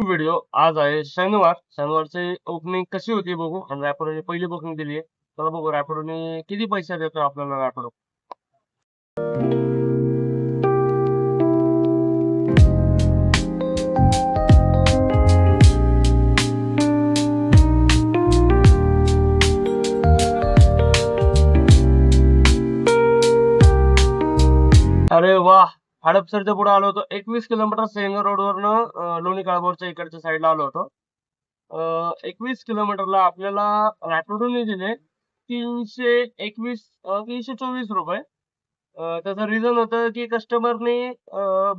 Video. आज आहे शनिवार. शनिवारची ओपनिंग कशी होती बघू. आणि रॅपिडोने पहिली बुकिंग दिली आहे. चला बघू रॅपिडोने किती पैसे देतो आपल्याला रॅपिडो. अरे वा, हडपसरच्या पुढे आलो होतो. 21 किलोमीटर सेंगर रोडवरनं लोणी काळभोरच्या इकडच्या साईडला आलो होतो. 21 किलोमीटरला आपल्याला रॅपिडोने दिले 321 324 रुपये. त्याचं रिझन होतं की कस्टमरने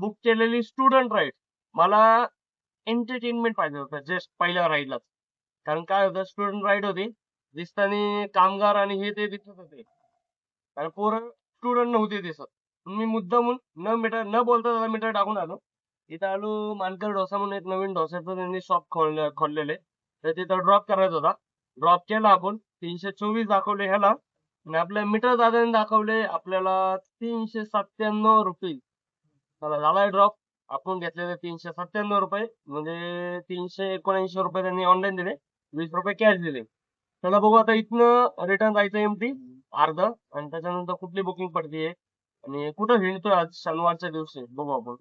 बुक केलेली स्टुडंट राईड. मला एंटरटेनमेंट पाहिजे होतं जस्ट पहिल्या राईडलाच. कारण काय होतं, स्टुडंट राईड होती. दिसताना कामगार आणि हे ते दिसत होते, कारण पोरं स्टुडंट नव्हते दिसत. मी मुद्दामून न बोलता त्याला मीटर टाकून आलो. इथं आलो, मानकर डोसा म्हणून एक नवीन डोस्याचं त्यांनी शॉप खोललेले, तर तिथं ड्रॉप करायचा होता. ड्रॉप केला आपण. 324 दाखवले ह्याला, आणि आपल्या मीटर दादाने दाखवले आपल्याला 397 रुपये. चला झालाय ड्रॉप. आपण घेतलेले 397 रुपये, म्हणजे 379 रुपये त्यांनी ऑनलाईन दिले, 20 रुपये कॅश दिले. चला बघू आता इथनं रिटर्न जायचं एमटी अर्ध, आणि त्याच्यानंतर कुठली बुकिंग पडतीये आणि कुठं हिंडतोय आज शनिवारच्या दिवशी बघू आपण.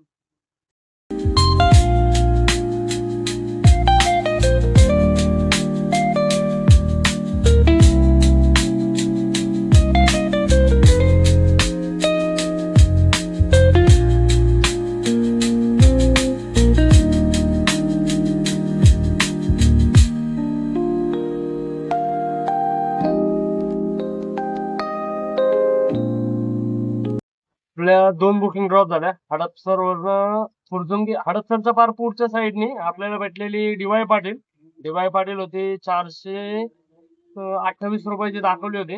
आपल्या 2 बुकिंग ड्रॉप झाल्या. हडपसरवरनं फुरजुंगी, हडपसरच्या पार पुढच्या साईडने आपल्याला भेटलेली डीवाय पाटील. डीवाय पाटील होती 428 रुपयाची दाखवली होती.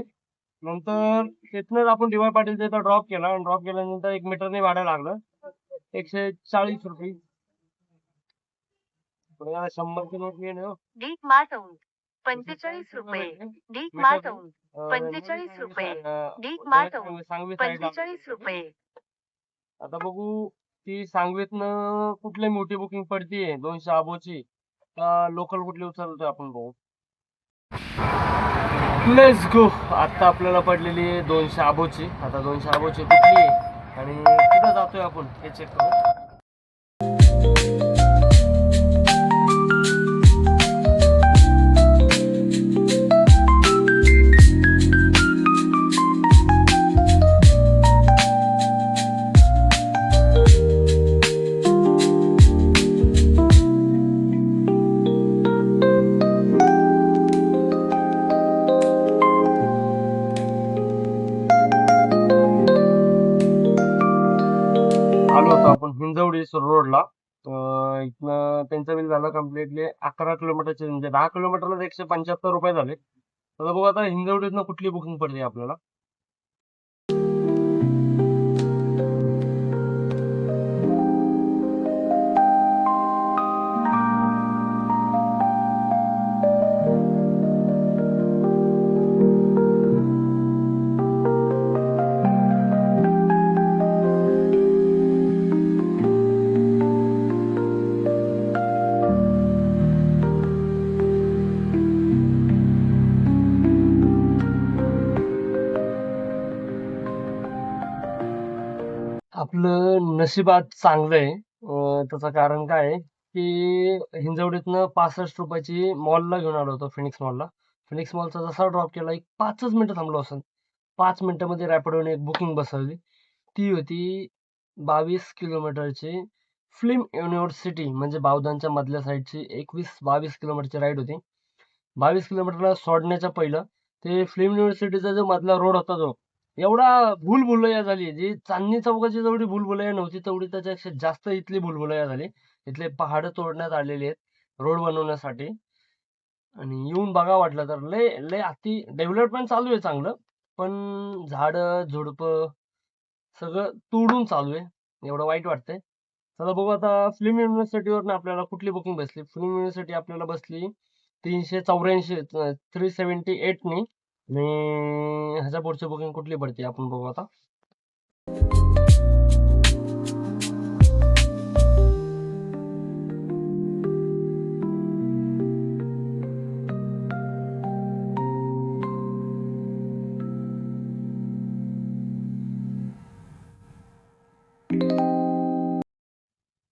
नंतर तिथनंच आपण डीवाय पाटीलच्या इथं ड्रॉप केला, आणि ड्रॉप केल्यानंतर 1 मीटरने भाडं लागलं 140 रुपये. 100ची नोट घेणे हो. डीप मार्टऊन 45 रुपये. डीप मार्टऊन 45 रुपये. डीप मार्टऊन 45 रुपये. आता बघू ती सांगवीतनं कुठली मोठी बुकिंग पडतीये 200 अबोची, का लोकल कुठली उचलतोय आपण बघू. Let's go. आता आपल्याला पडलेली आहे 200 अबोची. आता 200 अबोची कुठली आहे आणि कुठं जातोय आपण हे चेक करू. आलो होतो आपण हिंजवडी रोडला. इथनं त्यांचं बिल झालं कम्प्लिटली 11 किलोमीटरचे, म्हणजे 10 किलोमीटरला 175 रुपये झाले. तर बघू आता हिंजवडीतनं कुठली बुकिंग पडते आपल्याला. आपलं नशिबात चांगलं आहे. त्याचं कारण काय आहे की हिंजवडीतनं 65 रुपयाची मॉलला घेऊन आलो होतो, फिनिक्स मॉलला. फिनिक्स मॉलचा जसा ड्रॉप केला, एक 5च मिनिटं थांबलो असेल. 5 मिनिटामध्ये रॅपिडोने एक बुकिंग बसवली. ती होती 22 किलोमीटरची फिल्म युनिव्हर्सिटी, म्हणजे बावधनच्या मधल्या साईडची 21-22 किलोमीटरची राईड होती. 22 किलोमीटरला सोडण्याच्या पहिलं ते फिल्म युनिव्हर्सिटीचा जो मधला रोड होता, जो एवढा भूलभुलैया झाली, जी चांदणी चौकाची जेवढी भूलभुलैया नव्हती तेवढी त्याच्यापेक्षा जास्त इथली भूलभुलैया झाली. इथले पहाड तोडण्यात आलेले आहेत रोड बनवण्यासाठी, आणि येऊन बघा वाटलं तर लय लय अति डेव्हलपमेंट चालू आहे चांगलं, पण झाडं झुडपं सगळं तोडून चालू आहे. एवढं वाईट वाटतंय. चला बघू आता फिल्म युनिव्हर्सिटीवरनं आपल्याला कुठली बुकिंग बसली. फिल्म युनिव्हर्सिटी आपल्याला बसली 384 378 नी, आणि ह्याच्या पुढची बुकिंग कुठली पडते आपण बघू आता.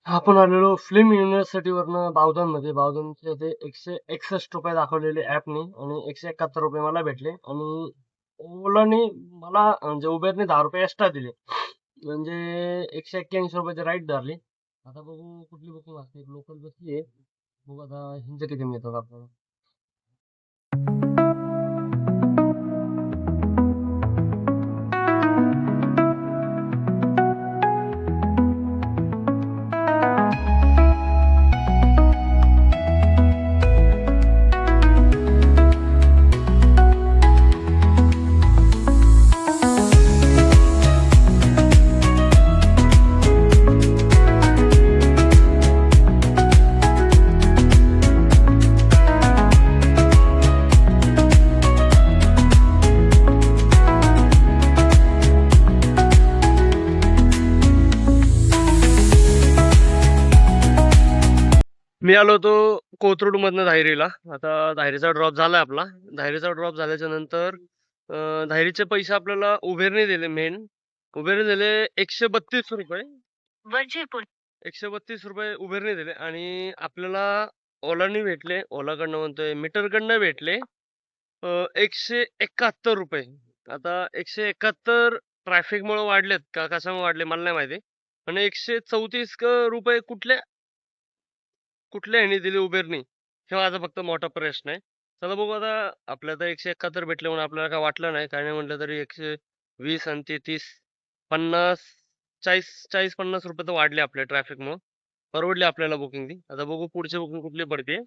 आपण आलेलो फिल्म युनिव्हर्सिटीवरनं बावधनमध्ये. बावधनचे ते 161 रुपये दाखवलेले ॲपनी आणि 171 रुपये मला भेटले आणि ओलाने मला म्हणजे उबेरने 10 रुपये एक्स्ट्रा दिले. म्हणजे 181 रुपयाची राईड धरली. आता बघू कुठली बुकिंग असते. लोकल बसली आहे. बघू आता ह्यांचे किती मिळतात आपल्याला. मी आलो होतो कोथरूडमधनं धायरीला. आता धायरीचा ड्रॉप झालाय आपला. धायरीचा ड्रॉप झाल्याच्या नंतर धायरीचे पैसे आपल्याला उबेरने दिले. उबेरने दिले 132 रुपये. वरजेपूर 132 रुपये उबेरने दिले आणि आपल्याला ओलाने भेटले. ओलाकडनं म्हणतोय मीटरकडनं भेटले 171 रुपये. आता 171 ट्रॅफिकमुळे वाढलेत का कशामुळे वाढले मला नाही माहिती. आणि 134 रुपये कुठल्या ह्याने दिले उबेरनी, हे माझा फक्त मोठा प्रश्न आहे. चला बघू आता. आपल्याला तर 171 भेटले म्हणून आपल्याला काय वाटलं नाही. काय नाही म्हटलं तरी 120 आणि ते 30, 50, 40-50 रुपये तर वाढले आपल्या ट्रॅफिकमुळे. परवडली आपल्याला बुकिंग ती. आता बघू पुढची बुकिंग कुठली पडते.